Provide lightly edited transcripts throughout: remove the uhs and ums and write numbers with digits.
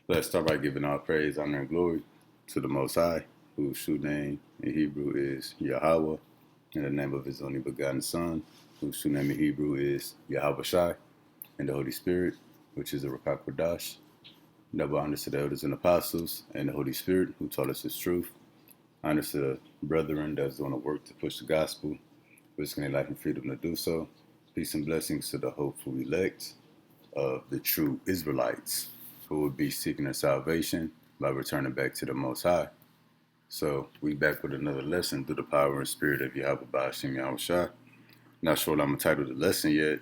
Let's start by giving all praise, honor, and glory to the Most High, whose true name in Hebrew is Yahweh, in the name of His only begotten Son, whose true name in Hebrew is Yahweh Shai, and the Holy Spirit, which is the Ruach HaKodesh. Double honors to the elders and apostles, and the Holy Spirit, who taught us His truth. Honors to the brethren that's doing the work to push the gospel, risking their life and freedom to do so. Peace and blessings to the hopeful elect of the true Israelites who would be seeking their salvation by returning back to the Most High. So we back with another lesson through the power and spirit of Yahweh Ba'ashim Yahushua. Not sure what I'm entitled the lesson yet,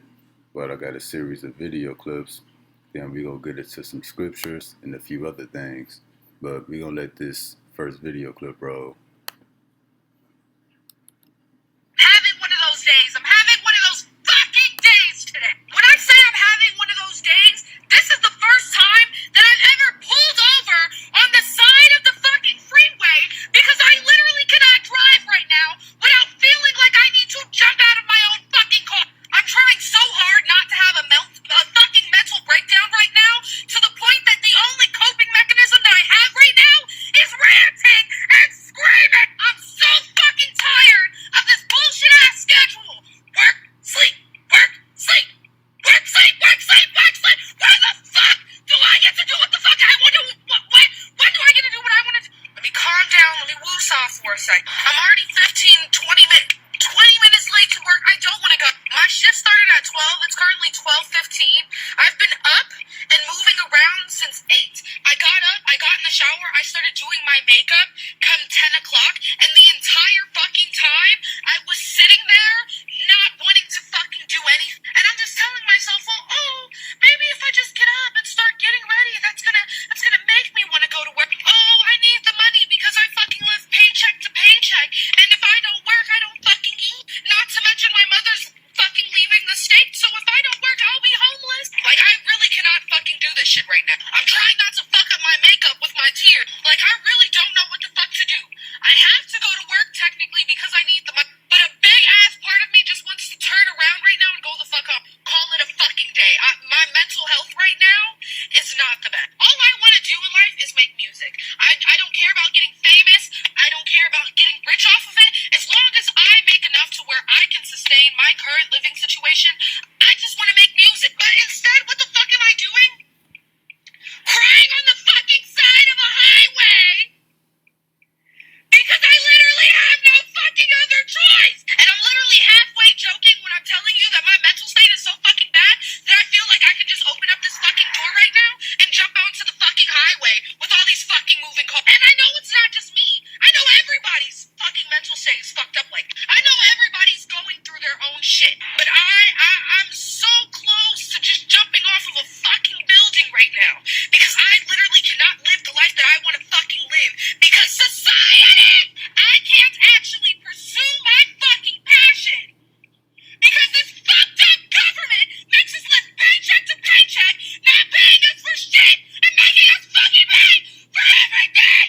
but I got a series of video clips. Then we gonna get into some scriptures and a few other things. But we gonna let this first video clip roll. Having one of those days. I'm having one of those fucking days today. When I say I'm having one of those days, this is the first time that I've ever pulled over on the side of the fucking freeway because I literally cannot drive right now without feeling like I need to jump out of my own fucking car. I'm trying so hard not to have a fucking mental breakdown right now to the point that the only coping mechanism that I have right now is ranting and screaming. I'm so fucking tired of this bullshit ass schedule. Work, sleep, work, sleep, work, sleep, work, sleep, work, sleep. Where the fuck do I get to do what the fuck I want to? When do I get to do what I want to do? Let me calm down. Let me woos off for a sec. I'm already 20 minutes late to work. I don't want to go. My shift started at 12. It's currently 12:15. I've been up and moving around since 8. I got up, I got in the shower, I started doing my makeup come 10 o'clock, and the entire fucking time I was sitting there not wanting to fucking do anything. And I'm just telling myself, well, maybe if I just get up and start getting ready, that's gonna make me want to go to work. Oh, I need the money because I fucking live paycheck to paycheck. And if I don't work, I don't fucking eat. Not to mention my mother's fucking leaving the state, so if I don't work, I'll be homeless. Like, I really cannot fucking do this shit right now. I'm trying not to fuck up my makeup with my tears. Like, I really don't know what the fuck to do. I have to go to work technically because I need the money, but a big ass part of me just wants to turn around right now and go the fuck up. Call it a fucking day. My mental health right now is not the best. All I want to do in life is make music. I don't care about getting famous. I don't care about getting rich off of it. As long as I make enough to where I can sustain my current living situation, I just want to make music. But instead, what the fuck am I doing? Crying on the fucking side of a highway because I literally have no fucking other choice. And I'm literally halfway joking when I'm telling you that my mental state is so fucking bad that I feel like I can just open up this fucking door right now and jump onto the fucking highway with all these fucking moving cars. And I know it's not just me. I know everybody's fucking mental state is fucked up. Like, I know everybody's going through their own shit. But I'm so close to just jumping off of a fucking building right now because I literally cannot live the life that I want to fucking live because society, I can't actually pursue my fucking passion because this fucked up government makes us live paycheck to paycheck, not paying us for shit and making us fucking pay for everything.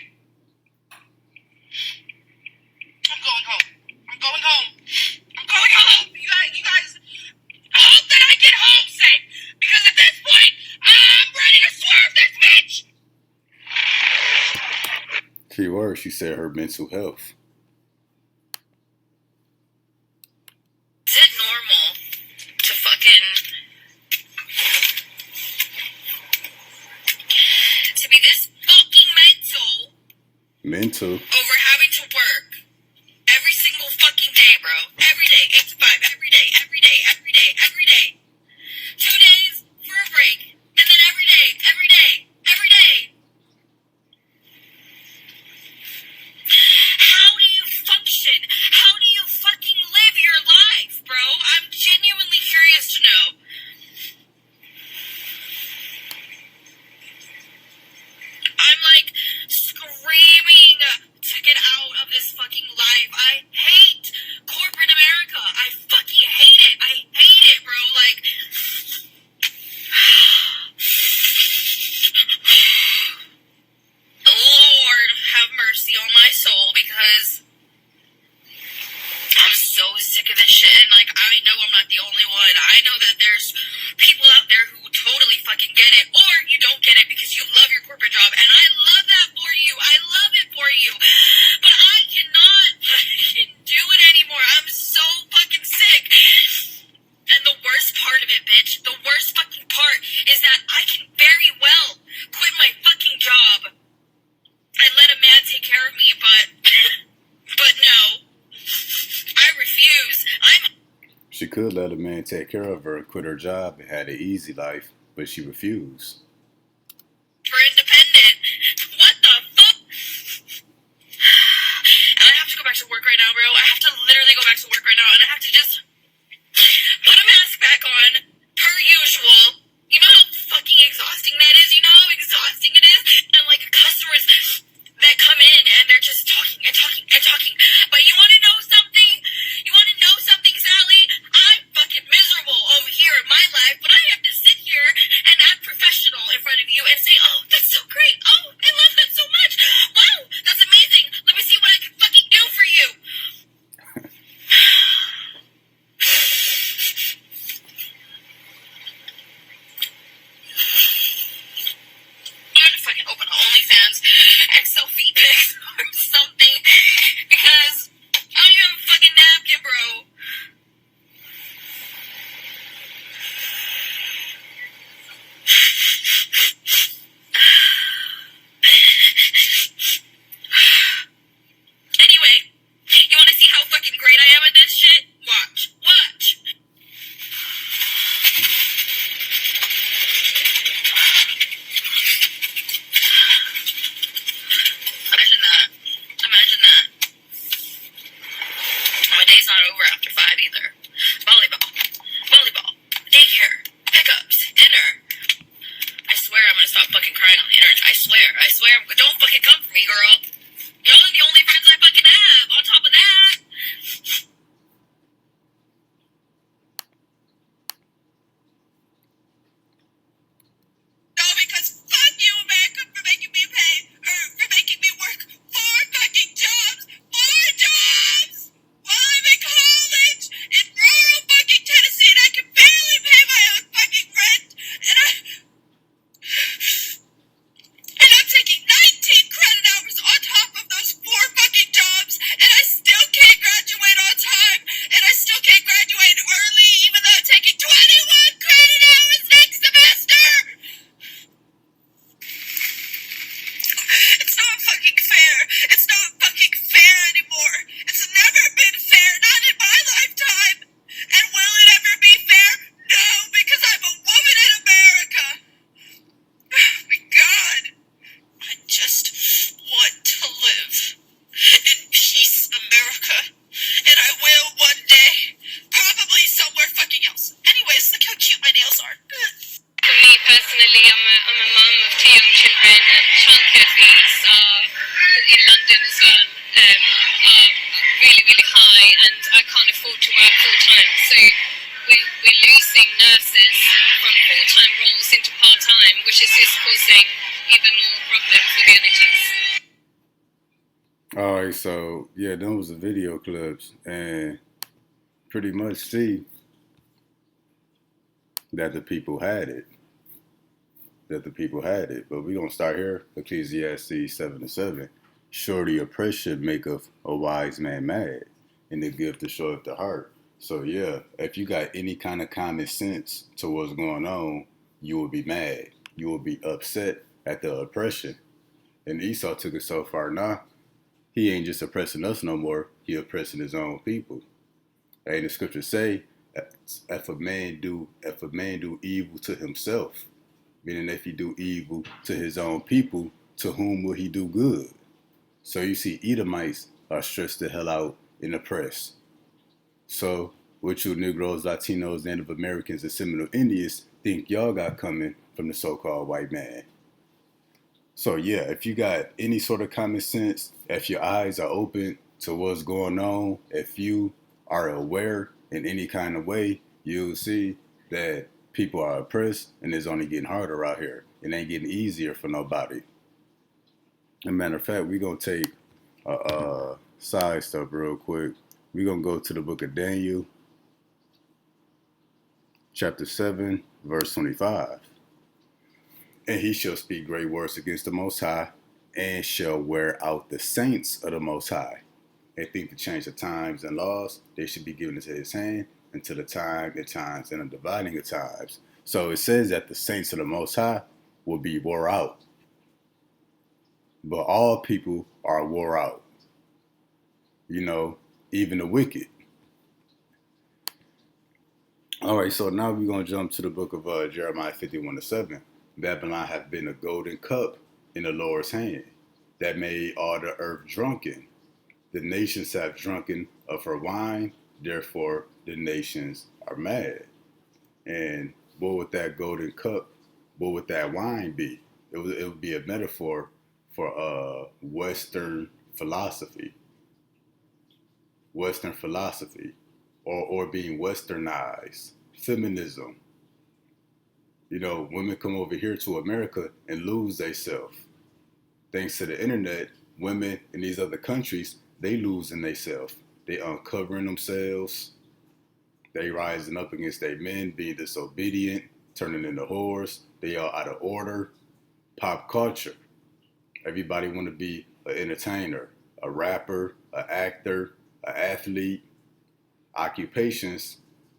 I'm going home. I'm going home. I'm going home. You guys, I hope that I get home safe because at this point, I'm ready to swerve this bitch. Key word, she said her mental health. Is it normal to fucking to be this fucking mental Mental. over having to work every single fucking day, bro? Every day, 8 to 5, every day, every day, every day, every day. 2 days for a break, and then every day, every day, every day. How do you function? How do you fucking live your life, bro? I'm genuinely curious to know. I'm like screaming to could let a man take care of her and quit her job and had an easy life, but she refused. For independent. What the fuck? And I have to go back to work right now, bro. I have to literally go back to work right now, and I have to just put a mask back on, per usual. You know how fucking exhausting that is? You know how exhausting it is? And like customers that come in and they're just talking and talking and talking. But you want to know something? You want to know something, Sally? I'm fucking miserable over here in my life, but I have to sit here and act professional in front of you and say, oh, that's so great. Oh, I love that so much. Wow, that's amazing. Let me see what I can fucking do for you. I'm gonna fucking open an OnlyFans, Excel feet pics or something, because I don't even have a fucking napkin, bro. Anyway, you wanna see how fucking great I am at this shit? Watch. Watch. Imagine that. Imagine that. My day's not over after 5 either. Volleyball, daycare, pickups, dinner. I swear I'm gonna stop fucking crying on the internet. I swear. Don't fucking come for me, girl. Y'all are the only friends I fucking have. On top of that. No, because fuck you, America, for making me pay, or for making me work 4 fucking jobs. 4 jobs! While I'm in college in rural fucking Tennessee and I can barely pay my own fucking rent. And I'm taking 19 credit hours on top of those 4 fucking jobs, and I still can't graduate on time, and I still can't graduate early, even though I'm taking 21 credit hours next semester. It's not fucking fair. It's not fucking fair anymore. It's never been fair, not in my lifetime. And will it ever be fair? No, because I'm a woman in America. Oh my God. I just want to live in peace, America. And I will one day. Probably somewhere fucking else. Anyways, look how cute my nails are. For me personally, I'm a mum of 2 young children, and childcare fees in London as well are really, really high, and I can't afford to work full time. So we're losing nurses from full-time roles into part-time, which is just causing even more problems for the NHS. All right, so yeah, those was the video clips, and pretty much see that the people had it. But we're going to start here. Ecclesiastes 7:7. Surely oppression maketh a wise man mad, and the gift to showeth the heart. So yeah, if you got any kind of common sense to what's going on, you will be mad. You will be upset at the oppression. And Esau took it so far now, he ain't just oppressing us no more, he oppressing his own people. And the scriptures say, if a man do evil to himself, meaning if he do evil to his own people, to whom will he do good? So you see, Edomites are stressed the hell out and oppressed. So what you Negroes, Latinos, Native Americans, and Seminole Indians think y'all got coming from the so-called white man. So yeah, if you got any sort of common sense, if your eyes are open to what's going on, if you are aware in any kind of way, you'll see that people are oppressed and it's only getting harder out here. It ain't getting easier for nobody. As a matter of fact, we're going to take a side stuff real quick. We're going to go to the book of Daniel, chapter 7, verse 25. And he shall speak great words against the Most High, and shall wear out the saints of the Most High. And think to change the times and laws, they should be given into his hand until the time and times and the dividing of times. So it says that the saints of the Most High will be wore out. But all people are wore out. You know, even the wicked. All right, so now we're going to jump to the book of Jeremiah 51:7. Babylon hath been a golden cup in the Lord's hand that made all the earth drunken. The nations have drunken of her wine, therefore the nations are mad. And what would that golden cup, what would that wine be? It would be a metaphor for Western philosophy, Western philosophy, or being westernized, feminism. You know, women come over here to America and lose themselves. Thanks to the internet, women in these other countries, they losing themselves. They uncovering themselves. They rising up against their men, being disobedient, turning into whores. They are out of order. Pop culture. Everybody want to be an entertainer, a rapper, an actor, an athlete. Occupations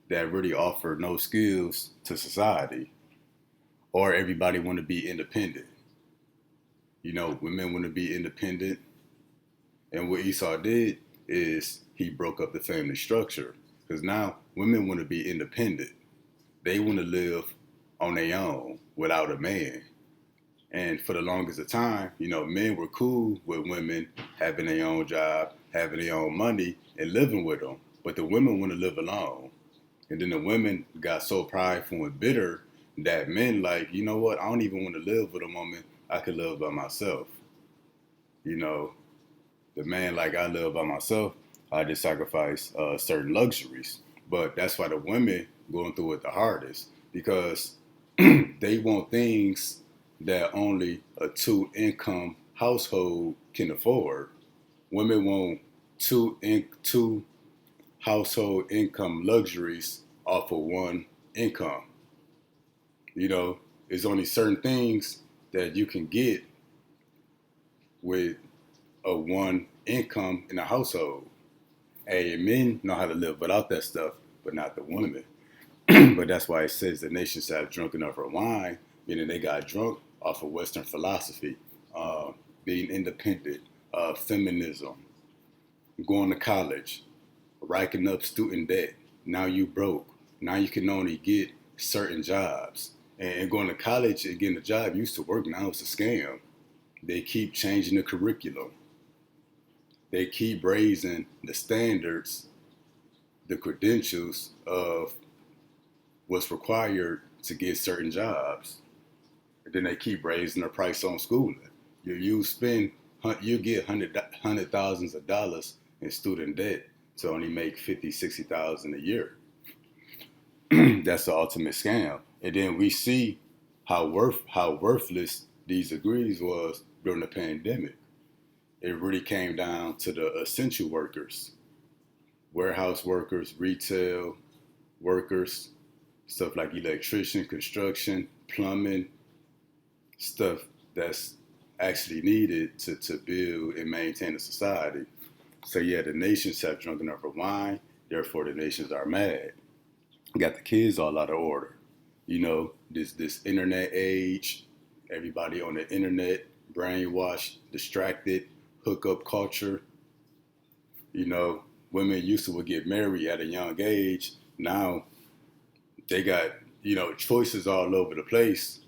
that really offer no skills to society. Or everybody want to be independent. You know, women want to be independent. And what Esau did is he broke up the family structure. Because now women want to be independent. They want to live on their own without a man. And for the longest of time, you know, men were cool with women having their own job, having their own money, and living with them. But the women want to live alone. And then the women got so prideful and bitter that men like, you know what, I don't even want to live with a woman. I could live by myself. You know, the man like, I live by myself. I just sacrifice certain luxuries. But that's why the women going through it the hardest, because they want things that only a two-income household can afford. Women want two household income luxuries off of one income. You know, there's only certain things that you can get with a one income in a household. Hey, men know how to live without that stuff, but not the women. But that's why it says the nations have drunken of her wine, meaning they got drunk off of Western philosophy, being independent, feminism, going to college, racking up student debt. Now you broke. Now you can only get certain jobs. And going to college and getting a job used to work. Now it's a scam. They keep changing the curriculum. They keep raising the standards, the credentials of what's required to get certain jobs. And then they keep raising the price on schooling. You get hundred thousands of dollars in student debt to only make 50, 60,000 a year. That's the ultimate scam. And then we see how worthless these degrees was during the pandemic. It really came down to the essential workers, warehouse workers, retail workers, stuff like electrician, construction, plumbing, stuff that's actually needed to build and maintain a society. So yeah, the nations have drunken up her wine, therefore the nations are mad. Got the kids all out of order. You know, this internet age, everybody on the internet, brainwashed, distracted, hookup culture. You know, women used to would get married at a young age. Now they got, you know, choices all over the place.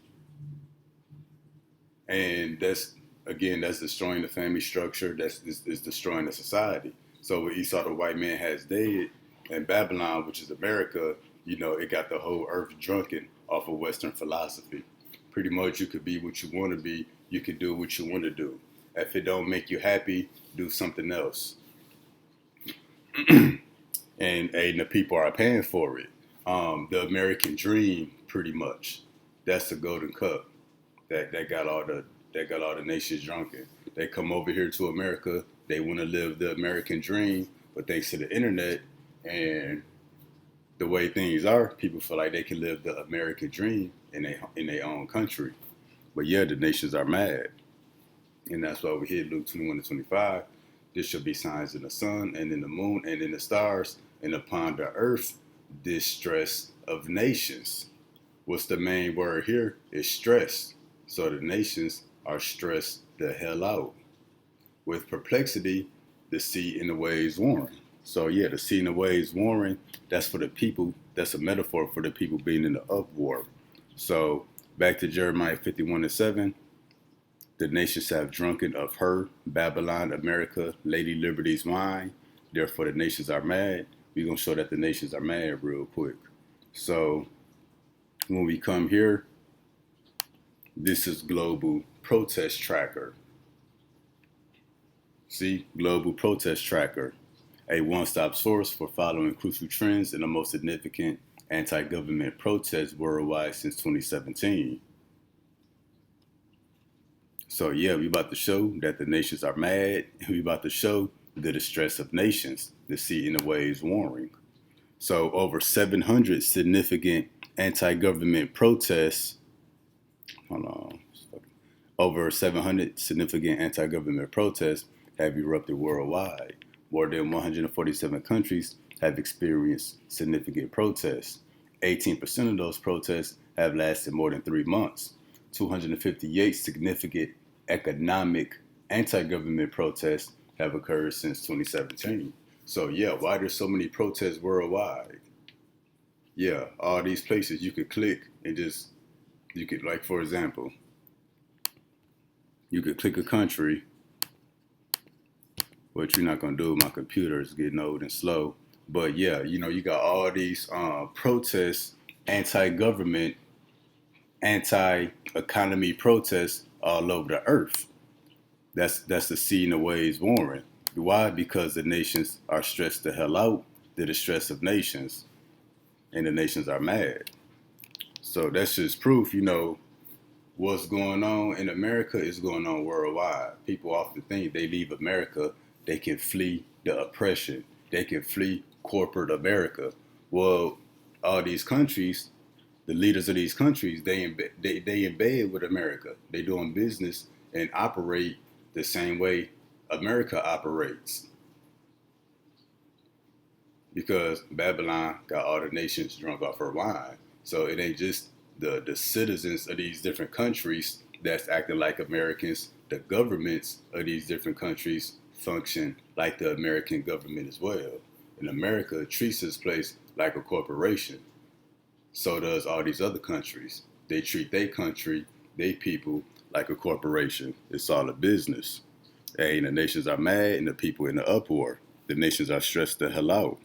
And that's destroying the family structure. That's is destroying the society. So what Esau the white man has did, and Babylon, which is America, you know, it got the whole earth drunken off of Western philosophy. Pretty much, you could be what you want to be. You could do what you want to do. If it don't make you happy, do something else. And the people are paying for it. The American dream, pretty much. That's the golden cup that got all the nations drunken. They come over here to America. They want to live the American dream, but thanks to the internet and the way things are, people feel like they can live the American dream in their own country. But yeah, the nations are mad, and that's why we hit Luke 21:25. This shall be signs in the sun and in the moon and in the stars, and upon the earth distress of nations. What's the main word here? Is stress. So the nations are stressed the hell out. With perplexity, the sea and the waves warring. So yeah, the sea and the waves warring, that's for the people that's a metaphor for the people being in the uproar. So back to Jeremiah 51:7. The nations have drunken of her, Babylon, America, Lady Liberty's wine. Therefore, the nations are mad. We're going to show that the nations are mad real quick. So, when we come here, this is Global Protest Tracker. See, Global Protest Tracker, a one-stop source for following crucial trends in the most significant anti-government protests worldwide since 2017. So yeah, we about to show that the nations are mad. We about to show the distress of nations, the sea and the waves warring. So over 700 significant anti-government protests. Hold on. Over 700 significant anti-government protests have erupted worldwide. More than 147 countries have experienced significant protests. 18% of those protests have lasted more than 3 months. 258 significant economic anti-government protests have occurred since 2017. So yeah, why there's so many protests worldwide? Yeah, all these places you could click and just, you could, like, for example, you could click a country, which you're not gonna do. My computer is getting old and slow. But yeah, you got all these protests, anti-government, anti-economy protests all over the earth. That's the sea and the waves warring. Why? Because the nations are stressed the hell out. The distress of nations, and the nations are mad. So that's just proof, what's going on in America is going on worldwide. People often think they leave America, they can flee the oppression, they can flee corporate America. Well, all these countries, the leaders of these countries, they in bed with America. They doing business and operate the same way America operates. Because Babylon got all the nations drunk off her wine. So it ain't just the citizens of these different countries that's acting like Americans. The governments of these different countries function like the American government as well. And America treats this place like a corporation. So does all these other countries. They treat their country, their people, like a corporation. It's all a business. Hey, and the nations are mad and the people in the uproar. The nations are stressed the hell out.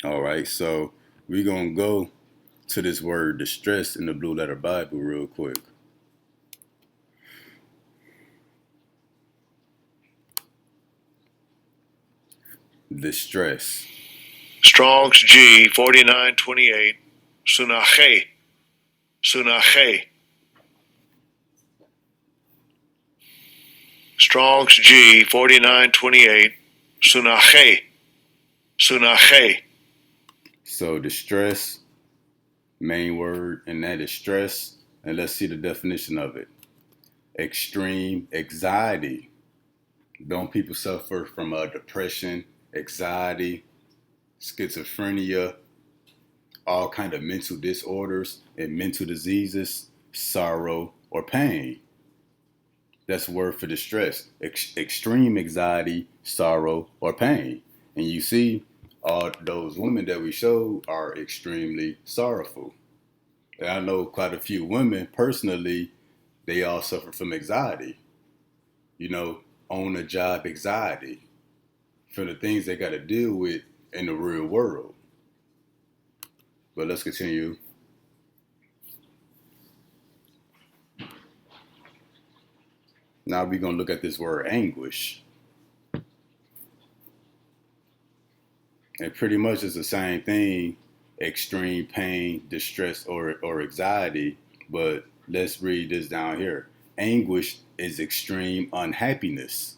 All right, so we're going to go to this word distress in the Blue Letter Bible real quick. Distress. Strong's G 4928. Sunache. Sunache. Strong's G 4928. Sunache. Sunache. So distress, main word, and that is stress. And let's see the definition of it. Extreme anxiety. Don't people suffer from depression, anxiety, schizophrenia, all kind of mental disorders and mental diseases, sorrow, or pain? That's a word for distress. Extreme anxiety, sorrow, or pain. And you see, all those women that we showed are extremely sorrowful. And I know quite a few women personally, they all suffer from anxiety. On the job anxiety for the things they got to deal with in the real world. But let's continue. Now we're going to look at this word anguish. And pretty much it's the same thing, extreme pain, distress, or anxiety. But let's read this down here. Anguish is extreme unhappiness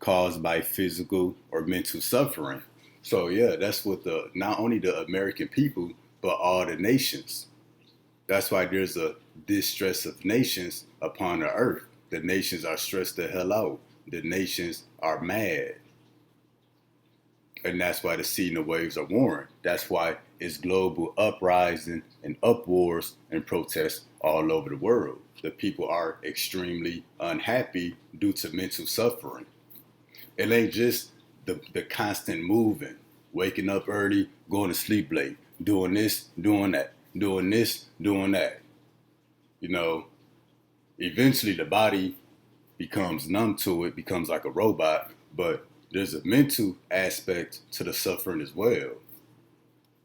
caused by physical or mental suffering. So yeah, that's what not only the American people, but all the nations. That's why there's a distress of nations upon the earth. The nations are stressed the hell out. The nations are mad. And that's why the sea and the waves are warring. That's why it's global uprising and uproars and protests all over the world. The people are extremely unhappy due to mental suffering. It ain't just the constant moving, waking up early, going to sleep late, doing this, doing that, doing this, doing that. You know, eventually the body becomes numb to it, becomes like a robot, but there's a mental aspect to the suffering as well.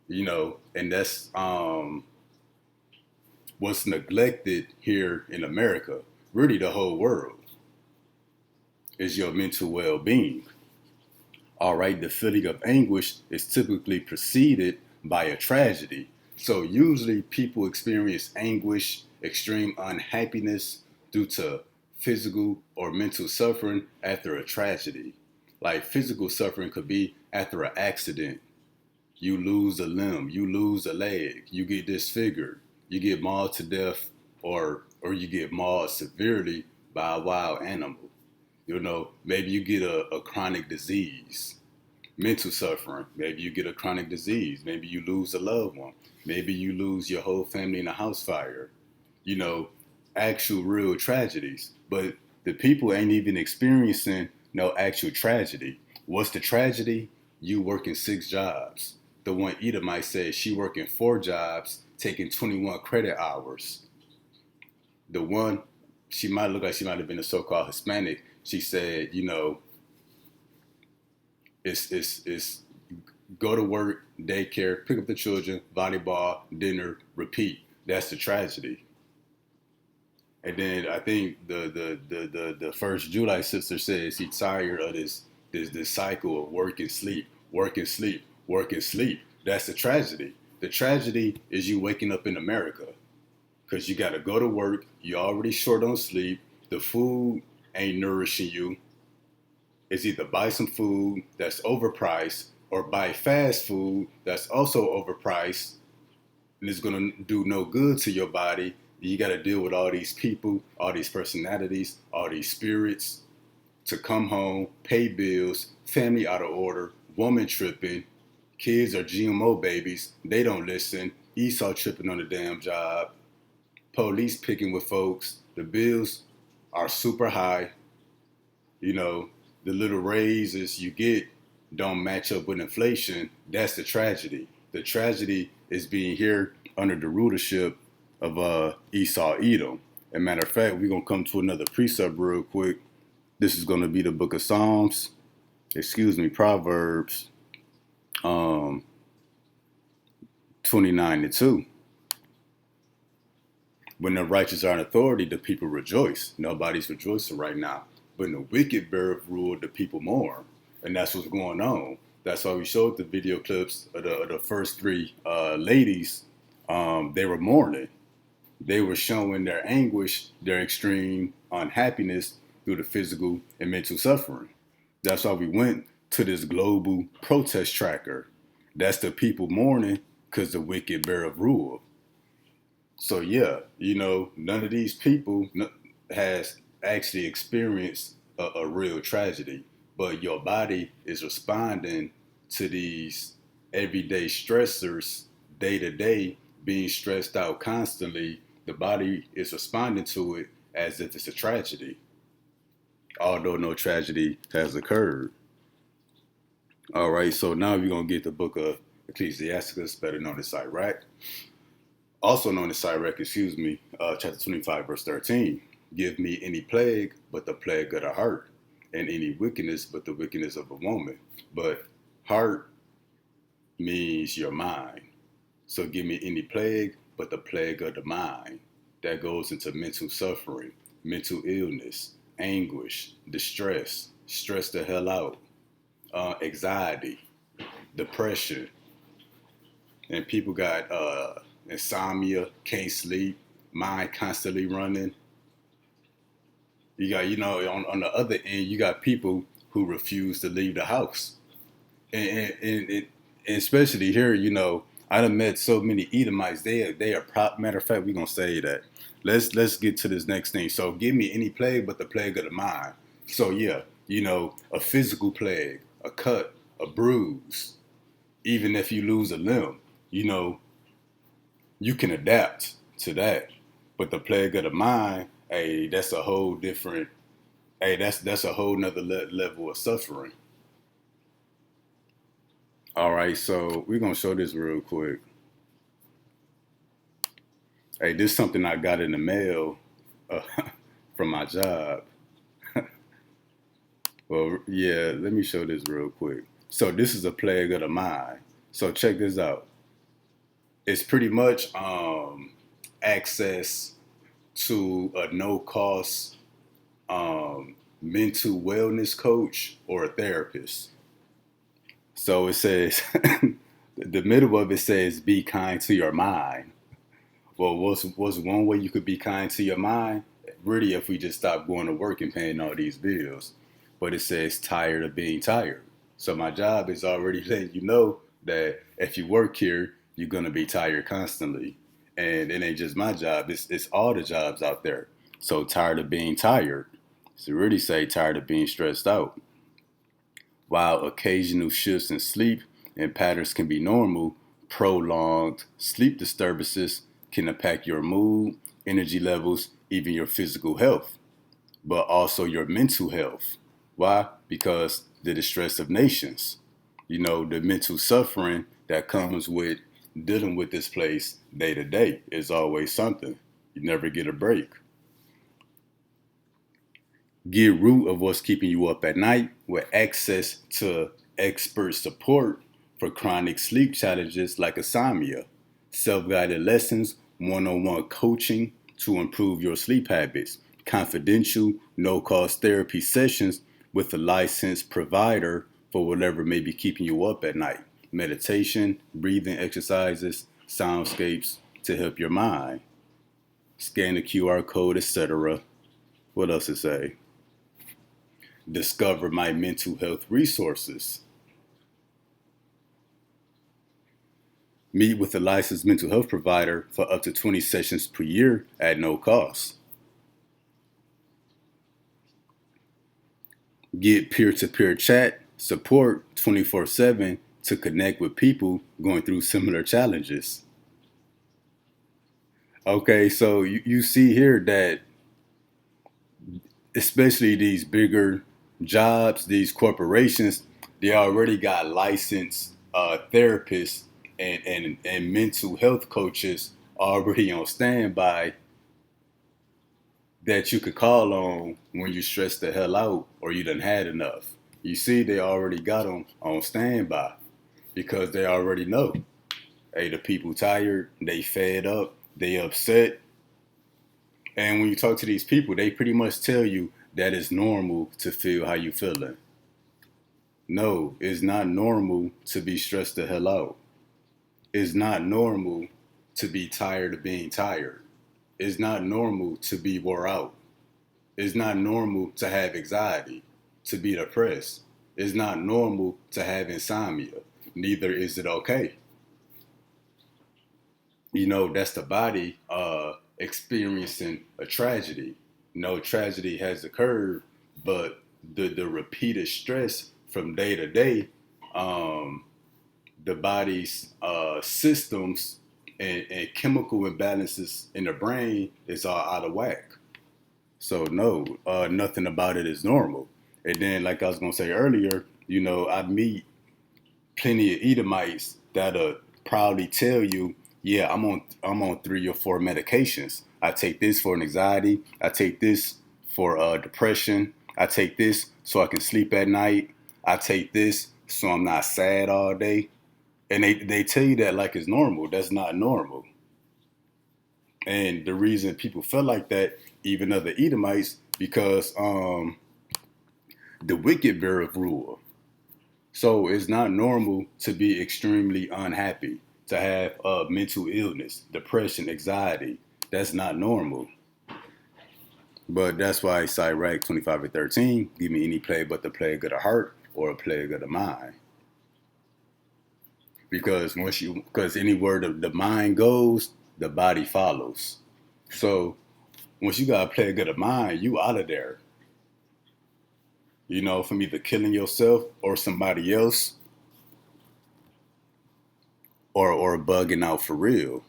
You know, and that's what's neglected here in America, really the whole world, is your mental well-being. All right, the feeling of anguish is typically preceded by a tragedy. So usually people experience anguish, extreme unhappiness due to physical or mental suffering after a tragedy. Like physical suffering could be after an accident. You lose a limb, you lose a leg, you get disfigured, you get mauled to death, or you get mauled severely by a wild animal. You know, maybe you get a chronic disease. Mental suffering, maybe you get a chronic disease, maybe you lose a loved one, maybe you lose your whole family in a house fire. You know, actual real tragedies. But the people ain't even experiencing no actual tragedy. What's the tragedy? You working 6 jobs. The one Edomite said she working 4 jobs, taking 21 credit hours. The one, she might look like she might have been a so-called Hispanic. She said, you know, it's go to work, daycare, pick up the children, volleyball, dinner, repeat. That's the tragedy. And then I think the first July sister says she's tired of this cycle of work and sleep, work and sleep, work and sleep. That's the tragedy. The tragedy is you waking up in America because you got to go to work. You're already short on sleep. The food ain't nourishing you. It's either buy some food that's overpriced or buy fast food that's also overpriced and it's going to do no good to your body. You got to deal with all these people, all these personalities, all these spirits to come home, pay bills, family out of order, woman tripping, kids are GMO babies, they don't listen, Esau tripping on the damn job, police picking with folks, the bills are super high, you know, the little raises you get don't match up with inflation. That's the tragedy. The tragedy is being here under the rulership of Esau Edom. As a matter of fact, we're going to come to another precept real quick. This is going to be the book of Psalms, Proverbs 29:2. When the righteous are in authority, the people rejoice. Nobody's rejoicing right now. When the wicked bear rule, the people mourn. And that's what's going on. That's why we showed the video clips of the first three ladies. They were mourning. They were showing their anguish, their extreme unhappiness through the physical and mental suffering. That's why we went to this global protest tracker. That's the people mourning because the wicked bear of rule. So yeah, you know, none of these people has actually experienced a real tragedy, but your body is responding to these everyday stressors day to day, being stressed out constantly. The body is responding to it as if it's a tragedy, although no tragedy has occurred. All right, so now we're going to get the book of Ecclesiasticus, better known as Sirach, also known as Sirach, chapter 25, verse 13. Give me any plague but the plague of the heart, and any wickedness but the wickedness of a woman. But heart means your mind. So give me any plague but the plague of the mind. That goes into mental suffering, mental illness, anguish, distress, stress the hell out, anxiety, depression. And people got insomnia, can't sleep, mind constantly running. You got, you know, on the other end, you got people who refuse to leave the house. And especially here, you know, I done met so many Edomites. They are matter of fact, we're gonna say that. Let's get to this next thing. So give me any plague but the plague of the mind. So yeah, you know, a physical plague, a cut, a bruise, even if you lose a limb, you know, you can adapt to that. But the plague of the mind, hey, that's a whole different, hey, that's a whole nother level of suffering. All right, so we're gonna show this real quick. Hey, this is something I got in the mail uh, from my job. Well, yeah, let me show this real quick. So this is a plague of the mind. So check this out. It's pretty much access to a no cost mental wellness coach or a therapist. So it says, the middle of it says, be kind to your mind. Well, what's one way you could be kind to your mind? Really, if we just stop going to work and paying all these bills. But it says tired of being tired. So my job is already letting you know that if you work here, you're gonna be tired constantly. And it ain't just my job, it's all the jobs out there. So tired of being tired. So really say tired of being stressed out. While occasional shifts in sleep and patterns can be normal, prolonged sleep disturbances can impact your mood, energy levels, even your physical health, but also your mental health. Why? Because the distress of nations, the mental suffering that comes with dealing with this place day to day is always something. You never get a break. Get root of what's keeping you up at night with access to expert support for chronic sleep challenges like insomnia, self-guided lessons, one-on-one coaching to improve your sleep habits, confidential, no-cost therapy sessions with a licensed provider for whatever may be keeping you up at night, meditation, breathing exercises, soundscapes to help your mind. Scan the QR code, etc. What else to say? Discover my mental health resources. Meet with a licensed mental health provider for up to 20 sessions per year at no cost. Get peer-to-peer chat support 24/7 to connect with people going through similar challenges. Okay, so you see here that especially these bigger jobs, these corporations, they already got licensed therapists and mental health coaches already on standby that you could call on when you stress the hell out or you done had enough. You see, they already got them on standby because they already know, hey, the people tired, they fed up, they upset. And when you talk to these people, they pretty much tell you that it's normal to feel how you feeling. No, it's not normal to be stressed the hell out. It's not normal to be tired of being tired. It's not normal to be wore out. It's not normal to have anxiety, to be depressed. It's not normal to have insomnia. Neither is it okay. That's the body experiencing a tragedy. No tragedy has occurred, but the repeated stress from day to day, the body's systems and chemical imbalances in the brain is all out of whack. So no, nothing about it is normal. And then, like I was gonna say earlier, I meet plenty of Edomites that'll proudly tell you, yeah, I'm on 3 or 4 medications. I take this for anxiety. I take this for depression. I take this so I can sleep at night. I take this so I'm not sad all day. And they tell you that like it's normal. That's not normal. And the reason people feel like that, even other Edomites, because the wicked beareth rule. So it's not normal to be extremely unhappy, to have mental illness, depression, anxiety. That's not normal. But that's why Sirach 25:13, give me any plague but the plague of the heart or a plague of the mind. Because because anywhere the mind goes, the body follows. So once you got a plague of the mind, you out of there. From either killing yourself or somebody else, or bugging out for real.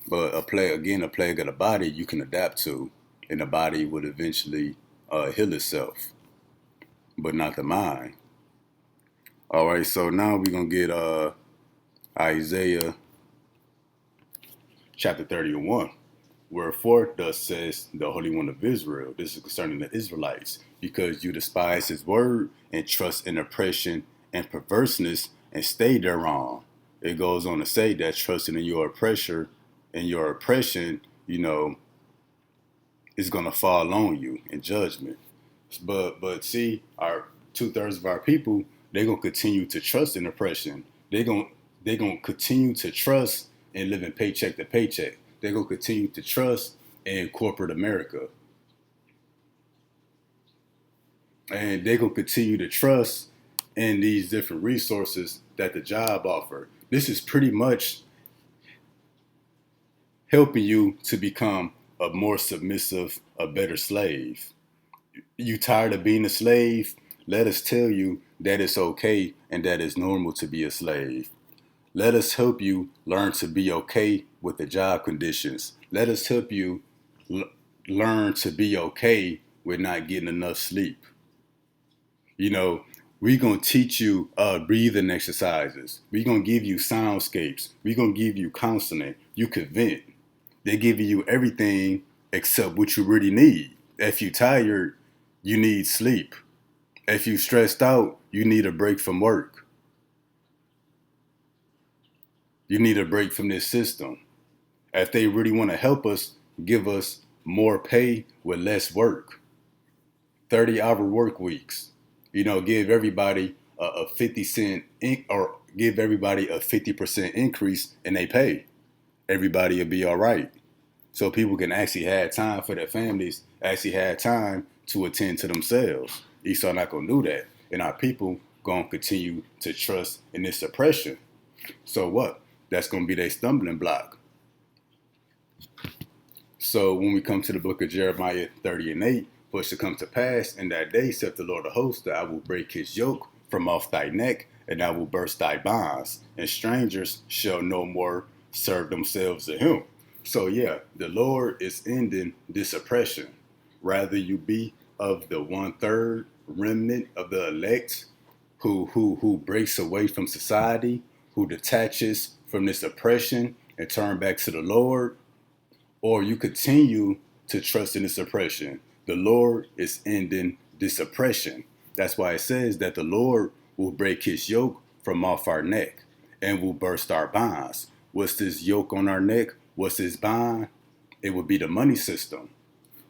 But a plague of the body you can adapt to, and the body would eventually heal itself, but not the mind. All right, so now we're gonna get Isaiah chapter 31. Wherefore, thus says the Holy One of Israel. This is concerning the Israelites, because you despise his word and trust in oppression and perverseness and stay thereon. It goes on to say that trusting in your oppressor and your oppression, is going to fall on you in judgment. But see, our 2/3 of our people, they're going to continue to trust in oppression. They're going to continue to trust in living paycheck to paycheck. They're going to continue to trust in corporate America. And they're going to continue to trust in these different resources that the job offer. This is pretty much helping you to become a more submissive, a better slave. You tired of being a slave? Let us tell you that it's okay and that it's normal to be a slave. Let us help you learn to be okay with the job conditions. Let us help you learn to be okay with not getting enough sleep. We're going to teach you breathing exercises. We're going to give you soundscapes. We're going to give you counseling. You can vent. They're giving you everything except what you really need. If you're tired, you need sleep. If you're stressed out, you need a break from work. You need a break from this system. If they really want to help us, give us more pay with less work. 30-hour work weeks. Give everybody a 50-cent or give everybody a 50% increase in their pay. Everybody will be all right. So people can actually have time for their families, actually have time to attend to themselves. Esau not going to do that. And our people going to continue to trust in this oppression. So what? That's going to be their stumbling block. So when we come to the book of Jeremiah 30:8, for it shall come to pass in that day, saith the Lord of hosts, that I will break his yoke from off thy neck, and I will burst thy bonds, and strangers shall no more serve themselves to him. So yeah, the Lord is ending this oppression. Rather you be of the 1/3 remnant of the elect who breaks away from society, who detaches from this oppression and turn back to the Lord, or you continue to trust in this oppression. The Lord is ending this oppression. That's why it says that the Lord will break his yoke from off our neck and will burst our bonds. What's this yoke on our neck? What's this bond? It would be the money system.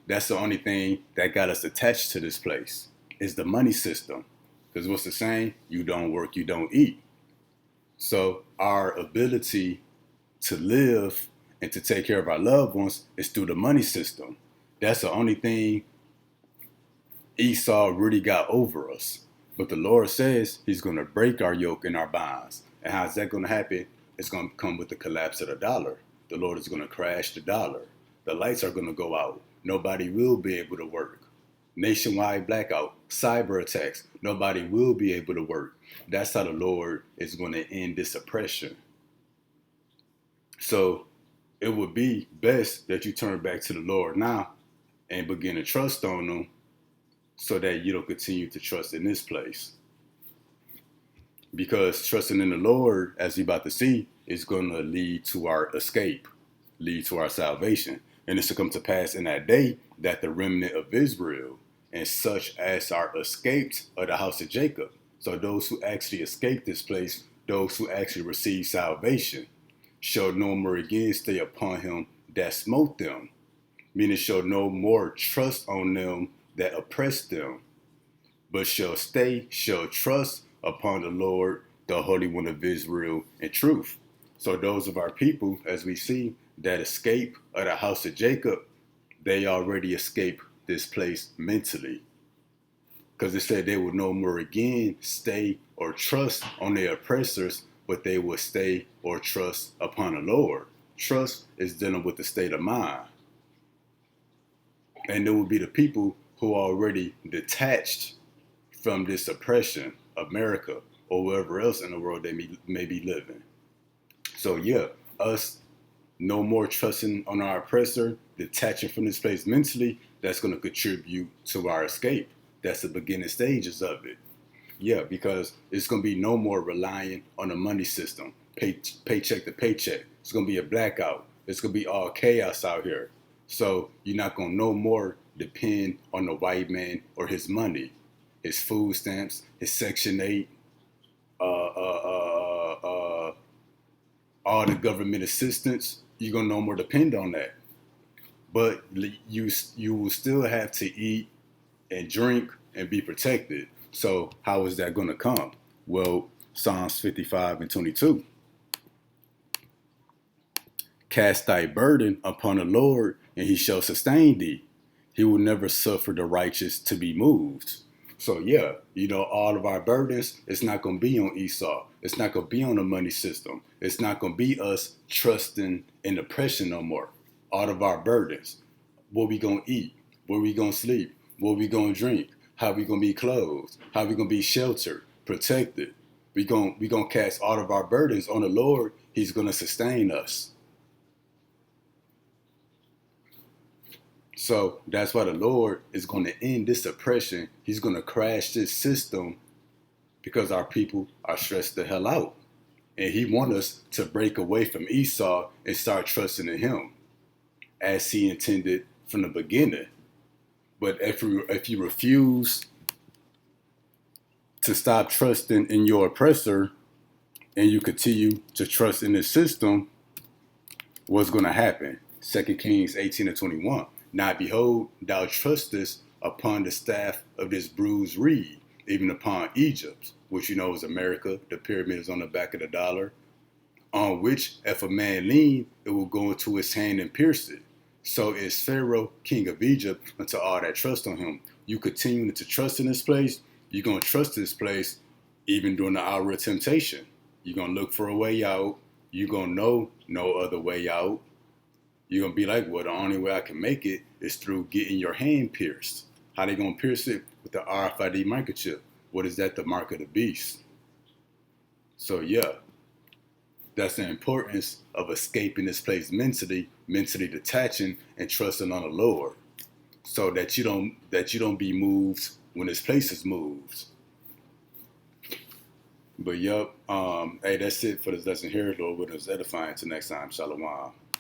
That's the only thing that got us attached to this place, is the money system. Because what's the saying? You don't work, you don't eat. So our ability to live and to take care of our loved ones is through the money system. That's the only thing Esau really got over us. But the Lord says he's going to break our yoke and our bonds. And how's that going to happen? It's going to come with the collapse of the dollar. The Lord is going to crash the dollar. The lights are going to go out. Nobody will be able to work. Nationwide blackout, cyber attacks. Nobody will be able to work. That's how the Lord is going to end this oppression. So it would be best that you turn back to the Lord now and begin to trust on him so that you don't continue to trust in this place. Because trusting in the Lord, as you're about to see, is going to lead to our escape, lead to our salvation. And it shall come to pass in that day that the remnant of Israel and such as are escaped of the house of Jacob. So those who actually escape this place, those who actually receive salvation, shall no more again stay upon him that smote them, meaning shall no more trust on them that oppressed them, but shall trust upon the Lord, the Holy One of Israel, in truth. So those of our people, as we see, that escape of the house of Jacob, they already escaped this place mentally. Because it said they would no more again stay or trust on their oppressors, but they will stay or trust upon the Lord. Trust is dealing with the state of mind. And there will be the people who are already detached from this oppression, America, or wherever else in the world they may be living. So yeah, us no more trusting on our oppressor, detaching from this place mentally, that's going to contribute to our escape. That's the beginning stages of it. Yeah, because it's going to be no more relying on the money system, paycheck to paycheck. It's going to be a blackout. It's going to be all chaos out here. So you're not gonna no more depend on the white man or his money, his food stamps, his Section 8, uh, uh, uh, uh, all the government assistance. You're gonna no more depend on that. But you will still have to eat and drink and be protected. So how is that gonna come? Well, Psalms 55 and 22. Cast thy burden upon the Lord, and he shall sustain thee. He will never suffer the righteous to be moved. So yeah, all of our burdens, it's not gonna be on Esau. It's not gonna be on the money system. It's not gonna be us trusting in oppression no more. All of our burdens. What we gonna eat? Where we gonna sleep? What we gonna drink? How we gonna be clothed? How we gonna be sheltered, protected? We gonna cast all of our burdens on the Lord. He's gonna sustain us. So that's why the Lord is going to end this oppression. He's going to crash this system because our people are stressed the hell out. And he wants us to break away from Esau and start trusting in him as he intended from the beginning. But if you refuse to stop trusting in your oppressor and you continue to trust in the system, what's going to happen? 2 Kings 18 and 21. Now behold, thou trustest upon the staff of this bruised reed, even upon Egypt, which is America. The pyramid is on the back of the dollar, on which if a man lean, it will go into his hand and pierce it. So is Pharaoh, king of Egypt, unto all that trust on him. You continue to trust in this place, you're going to trust this place even during the hour of temptation. You're going to look for a way out. You're going to know no other way out. You're going to be like, well, the only way I can make it is through getting your hand pierced. How they going to pierce it? With the RFID microchip. What is that? The mark of the beast. So yeah, that's the importance of escaping this place mentally detaching and trusting on the Lord. So that you don't be moved when this place is moved. But yup, hey, that's it for this lesson here. Lord, with us edifying. Until next time, Shalom.